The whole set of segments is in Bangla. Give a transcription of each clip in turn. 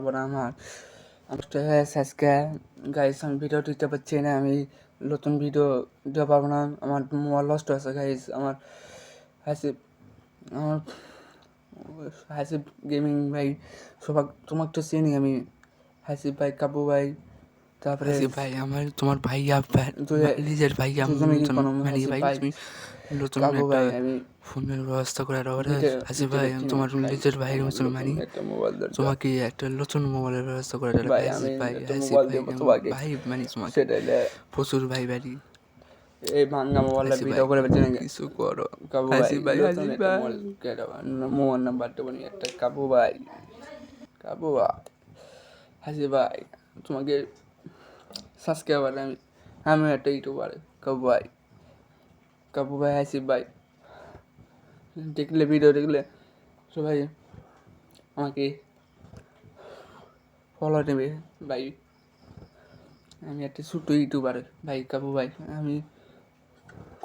পারবো না। আমার নষ্ট হয়ে গেছে আজকে গাইস, আমি ভিডিও দিতে পারছি না, আমি নতুন ভিডিও দিতে পারবো না, আমার মোবাইল নষ্ট হয়েছে গাইস। আমার হাসিব আমার হাসিব গেমিং ভাই, সবাই তোমাকে তো চিনি আমি, হাসিব ভাই, কাবু ভাই, তারপরে হাসিব ভাই আমার তোমার ভাইয়া নিজের ভাইয়া দুজনে কি কোনো মানে হাসিব ভাই ভাই, তুমি নতুন কাবু একটা ভাই, আমি ফোনের ব্যবস্থা করে দাও রে হাসিব দিতে ভাই, পারছি না তোমার ভাই, নিজের ভাইয়ের আমার মতন নতুন মানি একটা মোবাইল দরকার তোমাকে একটা নতুন মোবাইলের ব্যবস্থা করে দাও ভাই, আমি হাসিব ভাই। একটা হাসিব মোবাইল ভাই দেবো তোমাকে, ভাই মানি তোমাকে সেটাইলে প্রচুর ভাই বাড়ি। এই ভাঙ্গা মোবাইলটা হাসিব ভিডিও ভাই করে বেঁচে নাকি কিছু করো কাবু ভাই, হাসিব ভাই। নতুন হাসিব একটা ভাই মোবাইল মোবাইল নাম্বার দেবো নি একটা, কাবু ভাই, কাবু ভাই, হাসি ভাই, তোমাকে সাবস্ক্রাইবার আমি একটা ইউটিউবার, কাবু ভাই, কাবু ভাই, হাসিব ভাই, দেখলে ভিডিও দেখলে সবাই আমাকে ফলো নেবে ভাই। আমি একটা ছোট্ট ইউটিউবার ভাই, কাবু ভাই, আমি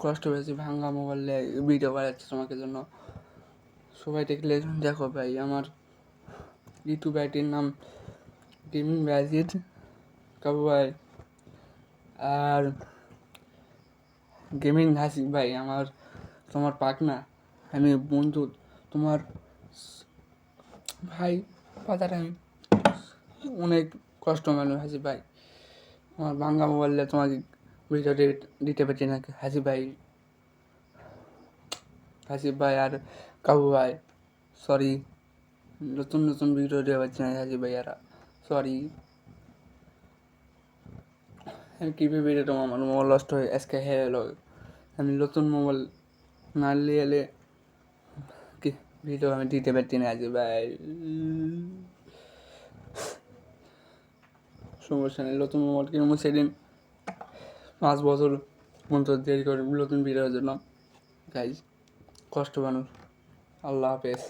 কষ্ট পেয়েছি, ভাঙ্গা মোবাইলে ভিডিও বানাচ্ছি তোমাকে জন্য, সবাই দেখলে দেখো ভাই। আমার ইউটিউব আইডির নাম গেমিং ব্যাজিড, কাবু ভাই, আর গেমিং হাসি ভাই, আমার তোমার পাকনা, আমি বন্ধু তোমার ভাই, কথাটা আমি অনেক কষ্ট মানুষ হাসি ভাই, আমার ভাঙ্গা মোবাইলে তোমাকে ভিডিও দিতে পারছি না হাসি ভাই, হাসিব ভাই আর কাবু ভাই, সরি, নতুন নতুন ভিডিও দিতে পারছি না হাসিব ভাই, আর সরি। আমি কীভাবে ভিডিও তোমার আমার মোবাইল নষ্ট হয়ে আজকে হয়ে গেলো, আমি নতুন মোবাইল না নিয়ে এলে কি ভিডিও আমি দিতে পারছি না হাসিব ভাই। সমস্যা নেই, নতুন মোবাইল কিনবো সেদিন 5 বছর পর্যন্ত দেরি করে নতুন ভিডিওর জন্য গাইজ, কষ্ট মানুষ। আল্লাহ হাফেজ।